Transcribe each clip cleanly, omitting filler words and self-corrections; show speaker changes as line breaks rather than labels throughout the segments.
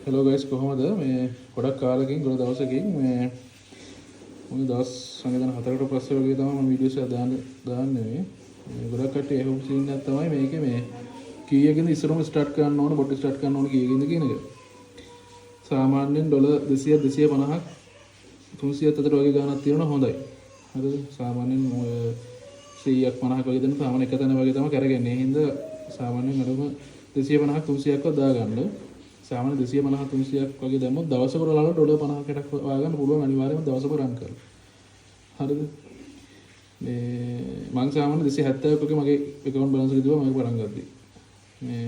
Hello guys කොහොමද මේ ගොඩක් කාලෙකින් ගොඩ දවසකින් මේ මොන දවස් සංවිධාන 4කට පස්සේ වගේ තමයි මම වීඩියෝස් එක දාන්නේ මේ ගොඩක් කට්ටිය එහෙම සීන් එකක් තමයි මේකේ මේ කීයකින්ද ඉස්සරම ස්ටාර්ට් කරන්න ඕන බොට් ස්ටාර්ට් කරන්න ඕන කීයකින්ද කියන එක සාමාන්‍යයෙන් $200 250ක් 300ක් අතර වගේ ගාණක් තියෙනවා හොඳයි හරිද සාමාන්‍යයෙන් 100ක් 50ක් වගේ දෙන සාමාන්‍ය එක තැන වගේ තමයි කරගන්නේ ඒ හින්දා සාමාන්‍යයෙන් අරම 250ක් 300ක්ව දාගන්න සාමාන්‍ය 250 300ක් වගේ දැම්මොත් දවසකට වල $50කට වාගන්න පුළුවන් අනිවාර්යයෙන්ම දවසක රන් කරලා. හරිද? මේ මං සාමාන්‍ය 270ක් වගේ මගේ account balance එක තිබ්බා මම පටන් ගත්තී. මේ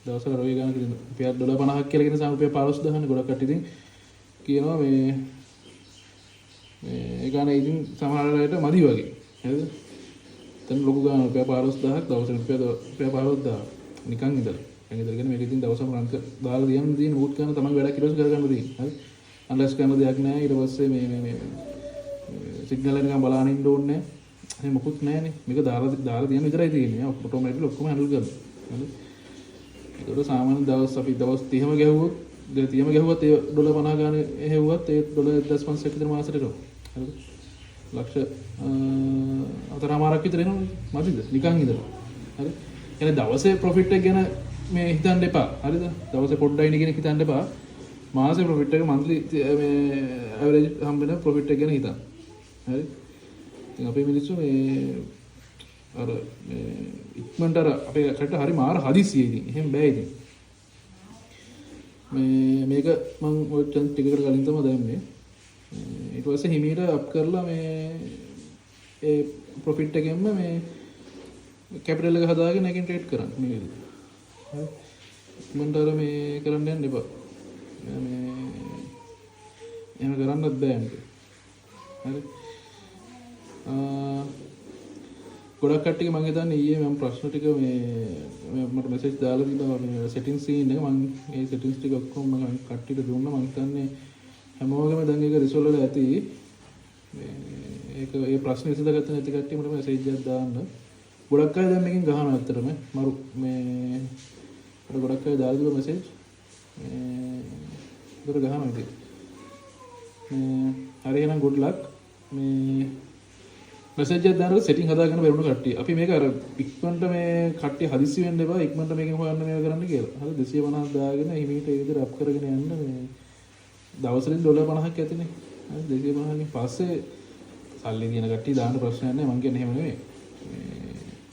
දවසකට රොය ගන්න කිව්ව $50ක් කියලා කියන සාමාන්‍ය $15000 ගොඩක් කට්ටිය ඉතින් කියනවා මේ ඒ ගාන ඉතින් සමහර වෙලාවට මදි වගේ. හරිද? දැන් ලොකු ගාන $15000ක් දවසකට $15000 නිකන් ඉඳලා ඇඟිදගෙන මේක ඉතින් දවසම රන් දාලා දියන් නෝට් කරන තමයි වැඩක් ඊට පස්සේ කරගන්න තියෙන්නේ. හරි. අනලයිස් කරන දෙයක් නැහැ. ඊට පස්සේ මේ සිග්නල් එක නිකන් බලන්න ඉන්න ඕනේ නැහැ. එහෙනම් මොකුත් නැහැනේ. මේක දාලා දියන් විතරයි තියෙන්නේ. ඔටෝමැටික්ලි ඔක්කොම හැන්ඩල් කරනවා. හරි. ඒකට සාමාන්‍ය දවස් අපි දවස් 30ම ගැහුවොත් 30ම ගැහුවත් ඒ $50 ගාන හෙව්වත් ඒ $1.5ක් විතර මාසෙට එනවා. හරිද? ලක්ෂ 4මාරක් විතර එනවනේ. මදිද? නිකන් ඉඳලා. හරි. يعني දවසේ ප්‍රොෆිට් එක ගැන මේ හිතන්න එපා. හරිද? දවසේ පොඩ්ඩයි නේ කියන හිතන්න එපා. මාසේ ප්‍රොෆිට් එක මන්ත්ලි මේ ඇවරේජ් හම්බෙන ප්‍රොෆිට් එක ගැන හිතන්න. හරි? ඉතින් අපේ මිනිස්සු මේ අර මේ ඉක්මනට අර අපේ කට හරි මාර හදිසියෙ ඉතින්. එහෙම බෑ ඉතින්. මේක මම ඔය ටිකකට කලින් තමයි දැම්මේ. ඊට පස්සේ හිමීට අප් කරලා මේ ඒ ප්‍රොෆිට් එකෙන්ම මේ කැපිටල් එක හදාගෙන එකෙන් ට්‍රේඩ් කරන්න මේ විදිහට. හරි. මන්ටර මේ කරන්න යන්න එපා. මේ එහෙම කරන්නත් බෑ මේක. හරි. ගොඩක් කට්ටිය මම හිතන්නේ ඊයේ මම ප්‍රශ්න ටික මේ මට මෙසේජ් දාලා තිබ්බා මේ සෙටින්ග්ස් සීන් එක මම ඒ සෙටින්ග්ස් ටික ඔක්කොම මම කට්ටියට දුන්නා මම හිතන්නේ හැමෝගෙම දැන් ඒක රිසෝල්ව් වෙලා ඇති. ඒක ඒ ප්‍රශ්න විසඳගත්ත නැති කට්ටිය මට මෙසේජ් එකක් දාන්න. ගොඩක් අය දැන් මේකෙන් ගහනවා ඇත්තටම මරු මේ අර ගොඩක් අය දාලා තිබ්බ මෙසේජ් ඒකට ගහනවා ඉතින් හරි එහෙනම් good luck මේ මෙසේජ් එකක් දානකොට සෙටින් හදාගන්න බැරුණු කට්ටිය අපි මේක අර ඉක්මනට මේ කට්ටිය හදිස්සි වෙන්න එපා ඉක්මනට මේකෙන් හොයන්න මේක කරන්න කියලා හරි 250ක් දාගෙන හිමීට ඒ විදිහට අප් කරගෙන යන්න මේ දවසෙන් $50ක් ඇතිනේ හරි 250කින් පස්සේ සල්ලි දින කට්ටිය දාන්න ප්‍රශ්නයක් නැහැ මං කියන්නේ එහෙම නෙමෙයි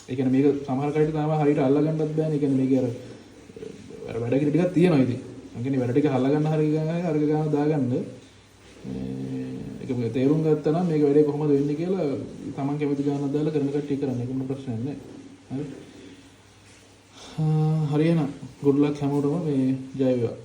ඒ කියන්නේ මේක සමහර කට්ටිය තාම හරියට අල්ලගන්නත් බෑනේ. ඒ කියන්නේ මේක අර වැඩ කිරි ටිකක් තියෙනවා ඉතින්. මම කියන්නේ වැඩ ටික අල්ලගන්න හරිය අර්ග ගන්න දාගන්න. ඒක මොකද තේරුම් ගත්තා නම් මේක වැඩේ කොහොමද වෙන්නේ කියලා තමන් කැමති ගානක් දාලා කරන කට්ටිය කරන්නේ. ඒක මොන ප්‍රශ්නයක් නෑ. හරි. හරියන good luck හැමෝටම මේ ජය වේවා.